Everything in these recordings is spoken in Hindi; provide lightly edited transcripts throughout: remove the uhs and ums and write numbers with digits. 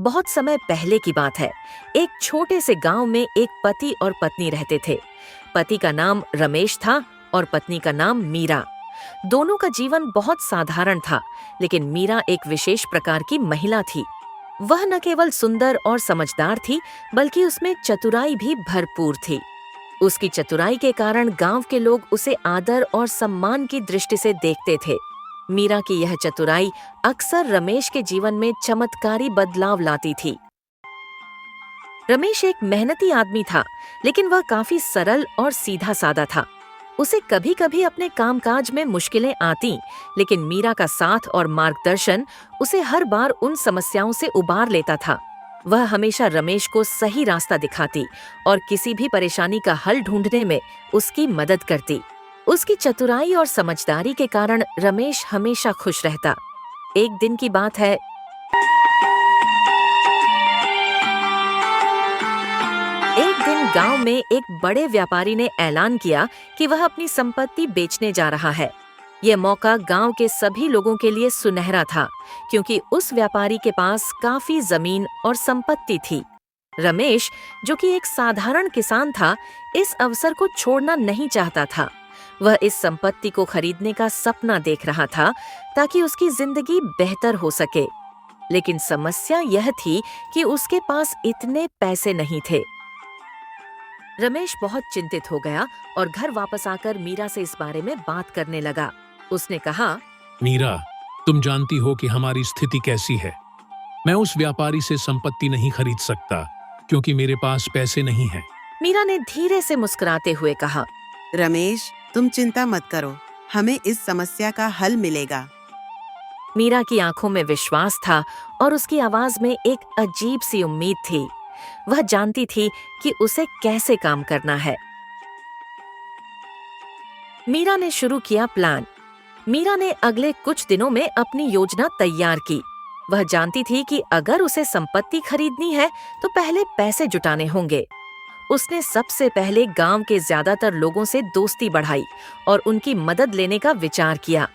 बहुत समय पहले की बात है। एक छोटे से गांव में एक पति और पत्नी रहते थे। पति का नाम रमेश था और पत्नी का नाम मीरा। दोनों का जीवन बहुत साधारण था, लेकिन मीरा एक विशेष प्रकार की महिला थी। वह न केवल सुंदर और समझदार थी, बल्कि उसमें चतुराई भी भरपूर थी। उसकी चतुराई के कारण गांव के लोग उसे आदर और सम्मान की दृष्टि से देखते थे। मीरा की यह चतुराई अक्सर रमेश के जीवन में चमत्कारी बदलाव लाती थी। रमेश एक मेहनती आदमी था, लेकिन वह काफी सरल और सीधा साधा था। उसे कभी कभी अपने कामकाज में मुश्किलें आती, लेकिन मीरा का साथ और मार्गदर्शन उसे हर बार उन समस्याओं से उबार लेता था। वह हमेशा रमेश को सही रास्ता दिखाती और किसी भी परेशानी का हल ढूंढने में उसकी मदद करती। उसकी चतुराई और समझदारी के कारण रमेश हमेशा खुश रहता। एक दिन की बात है। एक दिन गांव में एक बड़े व्यापारी ने ऐलान किया कि वह अपनी संपत्ति बेचने जा रहा है। यह मौका गांव के सभी लोगों के लिए सुनहरा था, क्योंकि उस व्यापारी के पास काफी जमीन और संपत्ति थी। रमेश, जो कि एक साधारण किसान था, इस अवसर को छोड़ना नहीं चाहता था। वह इस संपत्ति को खरीदने का सपना देख रहा था, ताकि उसकी जिंदगी बेहतर हो सके। लेकिन समस्या यह थी कि उसके पास इतने पैसे नहीं थे। रमेश बहुत चिंतित हो गया और घर वापस आकर मीरा से इस बारे में बात करने लगा। उसने कहा, मीरा, तुम जानती हो कि हमारी स्थिति कैसी है। मैं उस व्यापारी से संपत्ति नहीं खरीद सकता, क्योंकि मेरे पास पैसे नहीं हैं। मीरा ने धीरे से मुस्कुराते हुए कहा, रमेश, तुम चिंता मत करो, हमें इस समस्या का हल मिलेगा। मीरा की आंखों में विश्वास था और उसकी आवाज में एक अजीब सी उम्मीद थी। वह जानती थी कि उसे कैसे काम करना है। मीरा ने शुरू किया प्लान। मीरा ने अगले कुछ दिनों में अपनी योजना तैयार की। वह जानती थी कि अगर उसे संपत्ति खरीदनी है तो पहले पैसे जुटाने होंगे। उसने सबसे पहले गांव के ज्यादातर लोगों से दोस्ती बढ़ाई और उनकी मदद लेने का विचार किया।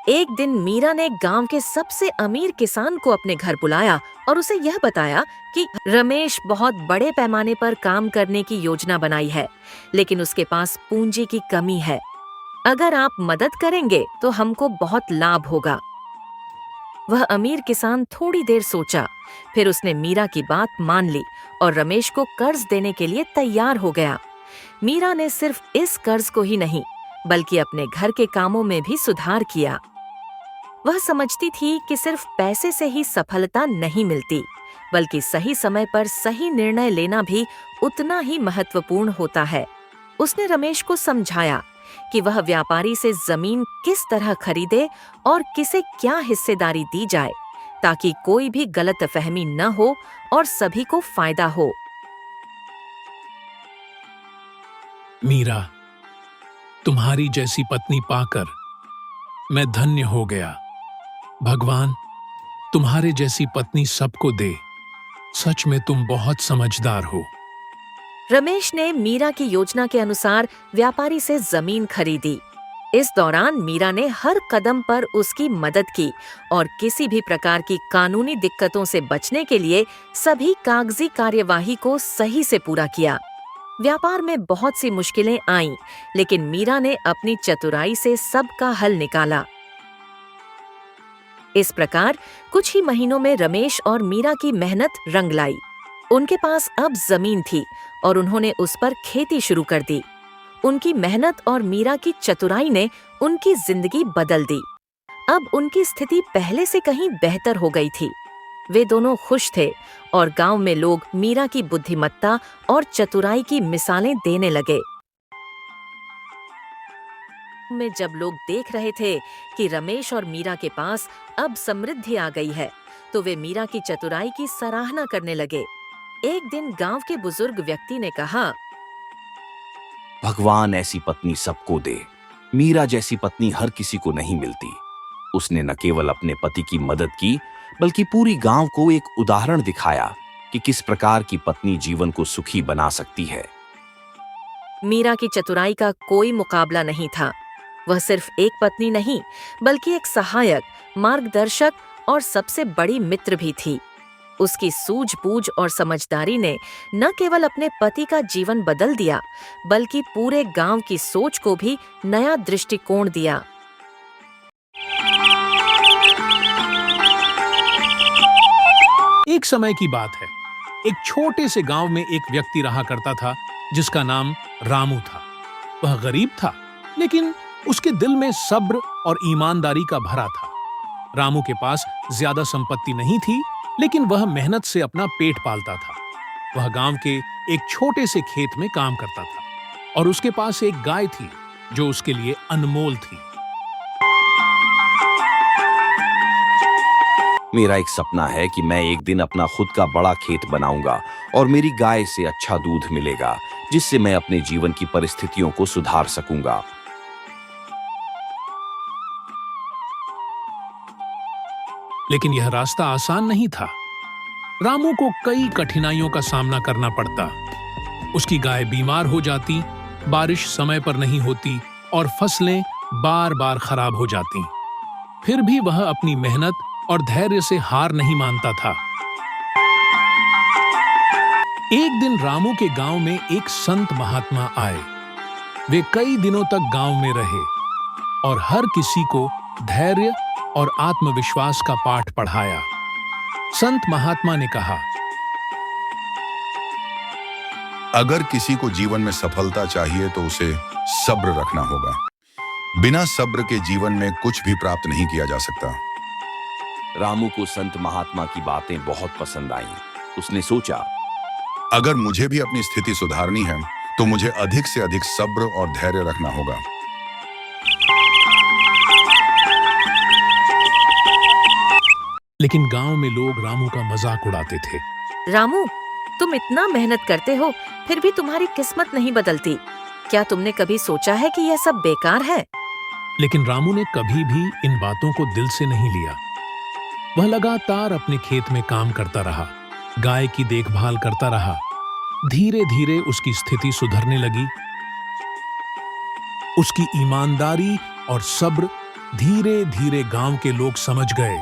एक दिन मीरा ने गांव के सबसे अमीर किसान को अपने घर बुलाया और उसे यह बताया कि रमेश बहुत बड़े पैमाने पर काम करने की योजना बनाई है, लेकिन उसके पास पूंजी की कमी है। अगर आप मदद करेंगे तो हमको बहुत लाभ होगा। वह अमीर किसान थोड़ी देर सोचा, फिर उसने मीरा की बात मान ली और रमेश को कर्ज देने के लिए तैयार हो गया। मीरा ने सिर्फ इस कर्ज को ही नहीं, बल्कि अपने घर के कामों में भी सुधार किया। वह समझती थी कि सिर्फ पैसे से ही सफलता नहीं मिलती, बल्कि सही समय पर सही निर्णय लेना भी उतना ही महत्वपूर्ण होता है। उसने रमेश को समझाया कि वह व्यापारी से जमीन किस तरह खरीदे और किसे क्या हिस्सेदारी दी जाए, ताकि कोई भी गलतफहमी न हो और सभी को फायदा हो। मीरा, तुम्हारी जैसी पत्नी पाकर मैं धन्य हो गया। भगवान तुम्हारे जैसी पत्नी सबको दे। सच में तुम बहुत समझदार हो। रमेश ने मीरा की योजना के अनुसार व्यापारी से जमीन खरीदी। इस दौरान मीरा ने हर कदम पर उसकी मदद की और किसी भी प्रकार की कानूनी दिक्कतों से बचने के लिए सभी कागजी कार्यवाही को सही से पूरा किया। व्यापार में बहुत सी मुश्किलें आईं, लेकिन मीरा ने अपनी चतुराई से सबका हल निकाला। इस प्रकार कुछ ही महीनों में रमेश और मीरा की मेहनत रंग लाई। उनके पास अब जमीन थी और उन्होंने उस पर खेती शुरू कर दी। उनकी मेहनत और मीरा की चतुराई ने उनकी जिंदगी बदल दी। अब उनकी स्थिति पहले से कहीं बेहतर हो गई थी। वे दोनों खुश थे और गांव में लोग मीरा की बुद्धिमत्ता और चतुराई की मिसालें देने लगे। में जब लोग देख रहे थे कि रमेश और मीरा के पास अब समृद्धि आ गई है, तो वे मीरा की चतुराई की सराहना करने लगे। एक दिन गांव के बुजुर्ग व्यक्ति ने कहा, भगवान ऐसी पत्नी सबको दे। मीरा जैसी पत्नी हर किसी को नहीं मिलती। उसने न केवल अपने पति की मदद की, बल्कि पूरी गांव को एक उदाहरण दिखाया कि किस प्रकार की पत्नी जीवन को सुखी बना सकती है। मीरा की चतुराई का कोई मुकाबला नहीं था। वह सिर्फ एक पत्नी नहीं, बल्कि एक सहायक, मार्गदर्शक और सबसे बड़ी मित्र भी थी। उसकी सूझबूझ और समझदारी ने न केवल अपने पति का जीवन बदल दिया, बल्कि पूरे गांव की सोच को भी नया दृष्टिकोण दिया। एक समय की बात है, एक छोटे से गांव में एक व्यक्ति रहा करता था जिसका नाम रामू था। वह गरीब था, लेकिन उसके दिल में सब्र और ईमानदारी का भरा था। रामू के पास ज्यादा संपत्ति नहीं थी, लेकिन वह मेहनत से अपना पेट पालता था। वह गांव के एक छोटे से खेत में काम करता था और उसके पास एक गाय थी जो उसके लिए अनमोल थी। मेरा एक सपना है कि मैं एक दिन अपना खुद का बड़ा खेत बनाऊंगा और मेरी गाय से अच्छा दूध मिलेगा, जिससे मैं अपने जीवन की परिस्थितियों को सुधार सकूंगा। लेकिन यह रास्ता आसान नहीं था। रामू को कई कठिनाइयों का सामना करना पड़ता। उसकी गाय बीमार हो जाती, बारिश समय पर नहीं होती और फसलें बार-बार खराब हो जाती। फिर भी वह अपनी मेहनत और धैर्य से हार नहीं मानता था। एक दिन रामू के गांव में एक संत महात्मा आए। वे कई दिनों तक गांव में रहे और हर किसी को धैर्य और आत्मविश्वास का पाठ पढ़ाया। संत महात्मा ने कहा, अगर किसी को जीवन में सफलता चाहिए तो उसे सब्र रखना होगा। बिना सब्र के जीवन में कुछ भी प्राप्त नहीं किया जा सकता। रामू को संत महात्मा की बातें बहुत पसंद आईं। उसने सोचा, अगर मुझे भी अपनी स्थिति सुधारनी है तो मुझे अधिक से अधिक सब्र और धैर्य रखना होगा। लेकिन गांव में लोग रामू का मजाक उड़ाते थे। रामू, तुम इतना मेहनत करते हो, फिर भी तुम्हारी किस्मत नहीं बदलती। क्या तुमने कभी सोचा है कि यह सब बेकार है? लेकिन रामू ने कभी भी इन बातों को दिल से नहीं लिया। वह लगातार अपने खेत में काम करता रहा, गाय की देखभाल करता रहा। धीरे धीरे उसकी स्थिति सुधरने लगी। उसकी ईमानदारी और सब्र धीरे धीरे गांव के लोग समझ गए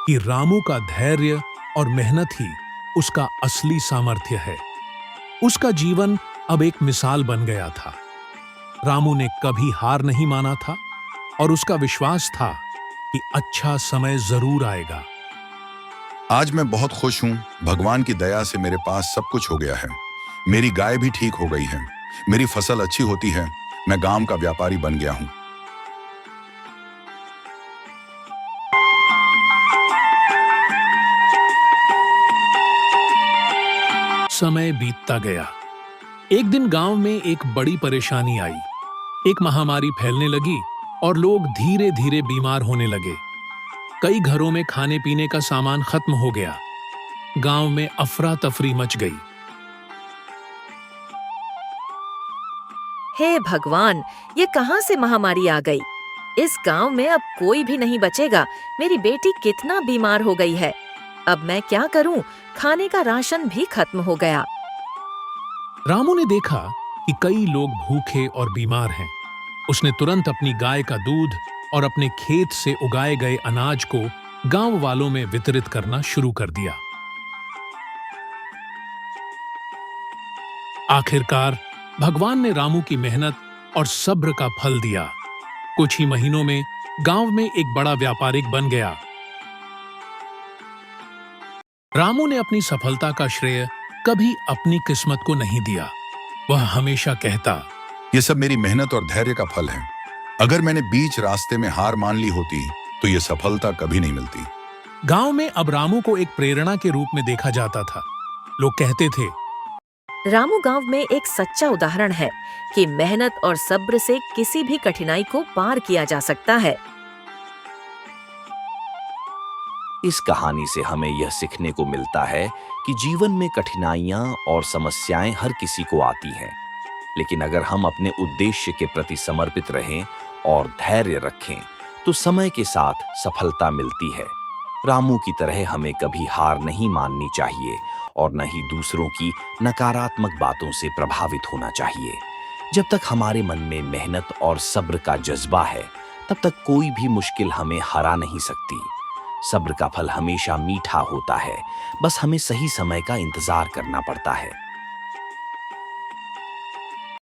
कि रामू का धैर्य और मेहनत ही उसका असली सामर्थ्य है। उसका जीवन अब एक मिसाल बन गया था। रामू ने कभी हार नहीं माना था और उसका विश्वास था कि अच्छा समय जरूर आएगा। आज मैं बहुत खुश हूं। भगवान की दया से मेरे पास सब कुछ हो गया है। मेरी गाय भी ठीक हो गई है, मेरी फसल अच्छी होती है, मैं गांव का व्यापारी बन गया हूं। समय बीतता गया। एक दिन गांव में एक बड़ी परेशानी आई। एक महामारी फैलने लगी और लोग धीरे धीरे बीमार होने लगे। कई घरों में खाने पीने का सामान खत्म हो गया। गांव में अफरा तफरी मच गई। हे भगवान, ये कहां से महामारी आ गई? इस गांव में अब कोई भी नहीं बचेगा। मेरी बेटी कितना बीमार हो गई है। अब मैं क्या करूं? खाने का राशन भी खत्म हो गया। रामू ने देखा कि कई लोग भूखे और बीमार हैं। उसने तुरंत अपनी गाय का दूध और अपने खेत से उगाए गए अनाज को गांव वालों में वितरित करना शुरू कर दिया। आखिरकार भगवान ने रामू की मेहनत और सब्र का फल दिया। कुछ ही महीनों में गांव में एक बड़ा व्यापारिक बन गया। रामू ने अपनी सफलता का श्रेय कभी अपनी किस्मत को नहीं दिया। वह हमेशा कहता, यह सब मेरी मेहनत और धैर्य का फल है। अगर मैंने बीच रास्ते में हार मान ली होती तो यह सफलता कभी नहीं मिलती। गांव में अब रामू को एक प्रेरणा के रूप में देखा जाता था। लोग कहते थे, रामू गांव में एक सच्चा उदाहरण है कि मेहनत और सब्र से किसी भी कठिनाई को पार किया जा सकता है। इस कहानी से हमें यह सीखने को मिलता है कि जीवन में कठिनाइयां और समस्याएं हर किसी को आती हैं, लेकिन अगर हम अपने उद्देश्य के प्रति समर्पित रहें और धैर्य रखें तो समय के साथ सफलता मिलती है। रामू की तरह हमें कभी हार नहीं माननी चाहिए और न ही दूसरों की नकारात्मक बातों से प्रभावित होना चाहिए। जब तक हमारे मन में मेहनत और सब्र का जज्बा है, तब तक कोई भी मुश्किल हमें हरा नहीं सकती। सब्र का फल हमेशा मीठा होता है, बस हमें सही समय का इंतजार करना पड़ता है।